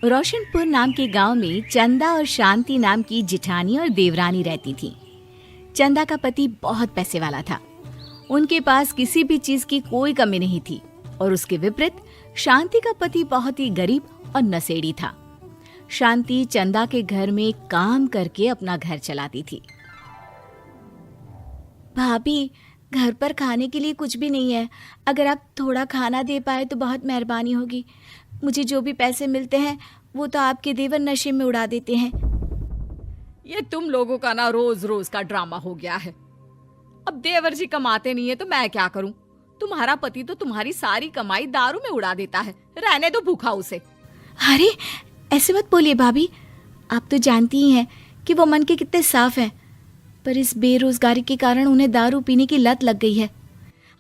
रोशनपुर नाम के गांव में चंदा और शांति नाम की जिठानी और देवरानी रहती थी। चंदा का पति बहुत पैसे वाला था। उनके पास किसी भी चीज की कोई कमी नहीं थी और उसके विपरीत शांति का पति बहुत ही गरीब और नशेड़ी था। शांति चंदा के घर में काम करके अपना घर चलाती थी। भाभी, घर पर खाने के लिए कुछ भी नहीं है। अगर आप थोड़ा खाना दे पाए तो बहुत मेहरबानी होगी। मुझे जो भी पैसे मिलते हैं वो तो आपके देवर नशे में उड़ा देते हैं। ये तुम लोगों का ना रोज रोज का ड्रामा हो गया है। अब देवर जी कमाते नहीं है तो मैं क्या करूं? तुम्हारा पति तो तुम्हारी सारी कमाई दारू में उड़ा देता है। रहने दो भूखा उसे। अरे ऐसे मत बोलिए भाभी, आप तो जानती ही हैं कि वो मन के कितने साफ हैं, पर इस बेरोजगारी के कारण उन्हें दारू पीने की लत लग गई है।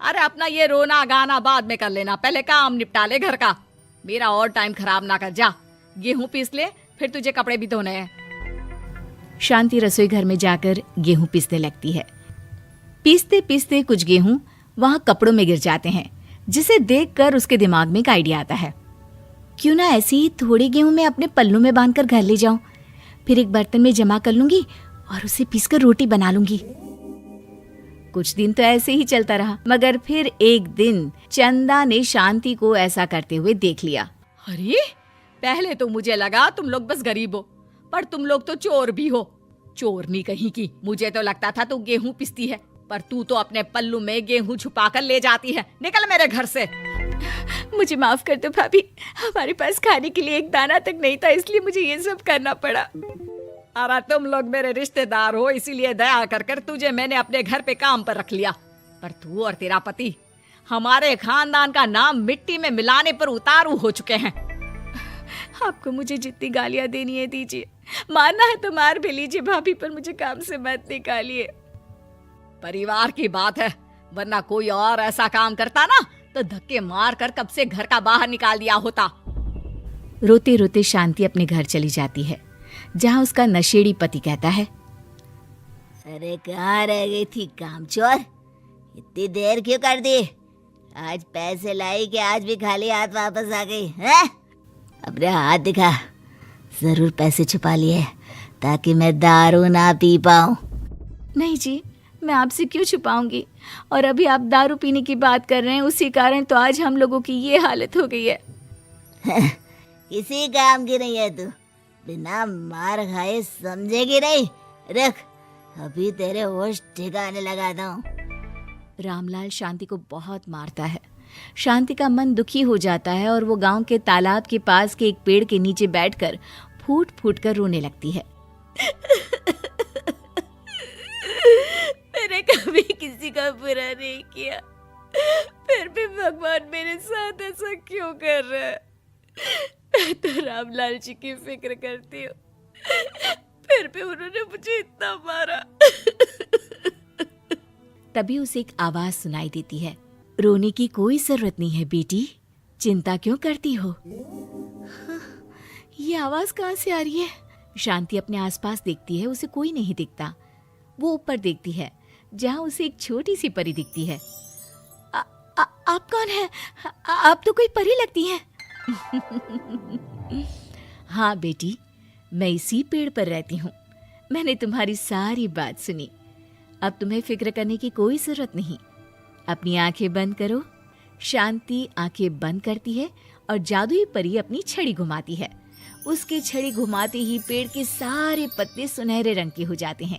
अरे अपना ये रोना गाना बाद में कर लेना, पहले काम निपटा ले घर का। मेरा और टाइम खराब ना कर। जा गेहूं पीस ले, फिर तुझे कपड़े भी धोने हैं। शांति रसोई घर में जाकर गेहूं पीसने लगती है। पीसते पीसते कुछ गेहूं वहां कपड़ों में गिर जाते हैं, जिसे देखकर उसके दिमाग में एक आइडिया आता है। क्यों ना ऐसे ही थोड़े गेहूं मैं अपने पल्लू में बांधकर घर ले जाऊं, फिर एक बर्तन में जमा कर लूंगी और उसे पीसकर रोटी बना लूंगी। कुछ दिन तो ऐसे ही चलता रहा, मगर फिर एक दिन चंदा ने शांति को ऐसा करते हुए देख लिया। अरे पहले तो मुझे लगा तुम लोग बस गरीब हो, पर तुम लोग तो चोर भी हो। चोरनी कहीं की। मुझे तो लगता था तू गेहूं पिसती है, पर तू तो अपने पल्लू में गेहूं छुपा कर ले जाती है। निकल मेरे घर से। मुझे माफ कर दो भाभी, हमारे पास खाने के लिए एक दाना तक नहीं था, इसलिए मुझे ये सब करना पड़ा। अरे तुम लोग मेरे रिश्तेदार हो, इसीलिए दया कर कर तुझे मैंने अपने घर पे काम पर रख लिया, पर तू और तेरा पति हमारे खानदान का नाम मिट्टी में मिलाने पर उतारू हो चुके हैं। आपको मुझे जितनी गालियां देनी है दीजिए, मारना है तो मार भी लीजिए भाभी, पर मुझे काम से मत निकालिए। परिवार की बात है, वरना कोई और ऐसा काम करता ना तो धक्के मार कर कब से घर का बाहर निकाल दिया होता। रोते रोते शांति अपने घर चली जाती है, जहाँ उसका नशेड़ी पति कहता है, अरे कहाँ रह गई थी कामचोर? इतनी देर क्यों कर दी? आज पैसे लाई कि आज भी खाली हाथ वापस आ गई है? अपने हाथ दिखा। जरूर पैसे छुपा लिए ताकि मैं दारू ना पी पाऊं। नहीं जी, मैं आपसे क्यों छुपाऊंगी, और अभी आप दारू पीने की बात कर रहे हैं, उसी कारण तो आज हम लोगों की ये हालत हो गई है। किसी काम की नहीं है तू, बिना मार खाए समझेगी नहीं। रख, अभी तेरे होश ठिकाने लगाता हूँ। रामलाल शांति को बहुत मारता है। शांति का मन दुखी हो जाता है और वो गांव के तालाब के पास के एक पेड़ के नीचे बैठकर फूट फूट कर रोने लगती है। मैंने कभी किसी का बुरा नहीं किया, फिर भी भगवान मेरे साथ ऐसा क्यों कर रहा है? मैं तो रामलाल जी की फिक्र करती हूँ, फिर भी उन्होंने मुझे इतना मारा। तभी उसे एक आवाज सुनाई देती है, रोने की कोई जरूरत नहीं है बेटी, चिंता क्यों करती हो? ये आवाज कहाँ से आ रही है? शांति अपने आसपास देखती है, उसे कोई नहीं दिखता। वो ऊपर देखती है, जहाँ उसे एक छोटी सी परी दिखती है। आप कौन है? आप तो कोई परी लगती हैं। हाँ बेटी, मैं इसी पेड़ पर रहती हूँ। मैंने तुम्हारी सारी बात सुनी, अब तुम्हें फिक्र करने की कोई जरूरत नहीं। अपनी आंखें बंद करो। शांति आंखें बंद करती है और जादुई परी अपनी छड़ी घुमाती है। उसकी छड़ी घुमाते ही पेड़ के सारे पत्ते सुनहरे रंग के हो जाते हैं।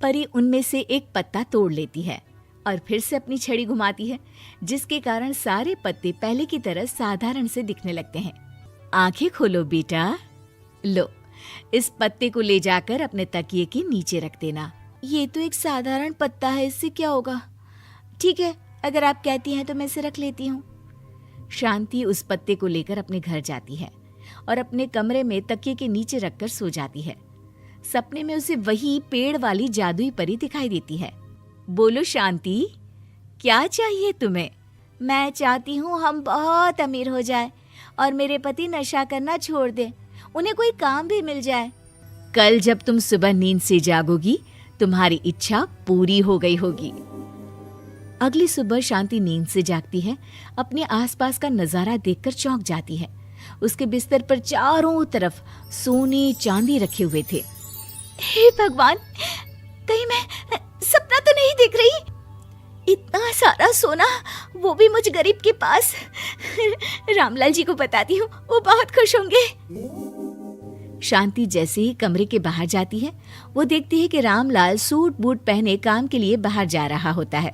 परी उनमें से एक पत्ता तोड़ लेती है और फिर से अपनी छड़ी घुमाती है, जिसके कारण सारे पत्ते पहले की तरह साधारण से दिखने लगते हैं। आंखें खोलो बेटा। लो, इस पत्ते को ले जाकर अपने तकिए के नीचे रख देना। ये तो एक साधारण पत्ता है, इससे क्या होगा? ठीक है, अगर आप कहती हैं तो मैं इसे रख लेती हूँ। शांति उस पत्ते को लेकर अपने घर जाती है और अपने कमरे में तकिए के नीचे रखकर सो जाती है। सपने में उसे वही पेड़ वाली जादुई परी दिखाई देती है। बोलो शांति, क्या चाहिए तुम्हें? मैं चाहती हूँ हम बहुत अमीर हो जाए और मेरे पति नशा करना छोड़ दें, उन्हें कोई काम भी मिल जाए। कल जब तुम सुबह नींद से जागोगी, तुम्हारी इच्छा पूरी हो गई होगी। अगली सुबह शांति नींद से जागती है, अपने आसपास का नजारा देखकर चौंक जाती है। उसके बिस्तर पर चारों तरफ सोने चांदी रखे हुए थे। हे भगवान, कहीं मैं सपना तो नहीं देख रही? इतना सारा सोना, वो भी मुझ गरीब के पास। रामलाल जी को बताती हूँ, वो बहुत खुश होंगे। शांति जैसे ही कमरे के बाहर जाती है, वो देखती है कि रामलाल सूट बूट पहने काम के लिए बाहर जा रहा होता है।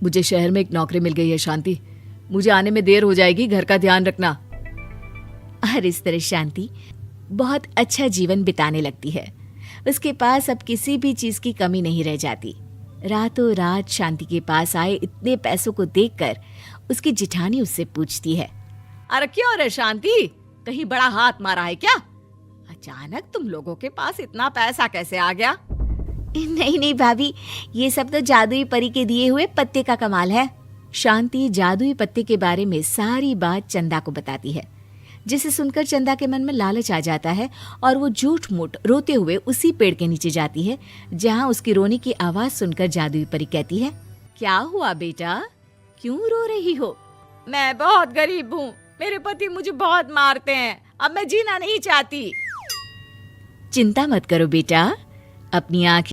मुझे शहर में एक नौकरी मिल गई है शांति, मुझे आने में देर हो जाएगी, घर का ध्यान रखना। और इस तरह शांति बहुत अच्छा जीवन बिताने लगती है। उसके पास अब किसी भी चीज की कमी नहीं रह जाती। रातों रात शांति के पास आए इतने पैसों को देखकर उसकी जिठानी उससे पूछती है, अरे क्यों रे शांति, कहीं बड़ा हाथ मारा है क्या? अचानक तुम लोगों के पास इतना पैसा कैसे आ गया? नहीं नहीं भाभी, ये सब तो जादुई परी के दिए हुए पत्ते का कमाल है। शांति जादुई पत्ते के बारे में सारी बात चंदा को बताती है, जिसे सुनकर चंदा के मन में लालच आ जाता है और वो झूठ मूठ रोते हुए उसी पेड़ के नीचे जाती है जहाँ उसकी रोने की आवाज सुनकर जादुई परी कहती है, क्या हुआ बेटा, क्यों रो रही हो? मैं बहुत गरीब हूँ, मेरे पति मुझे बहुत मारते हैं, अब मैं जीना नहीं चाहती। चिंता मत करो बेटा, अपनी आंखें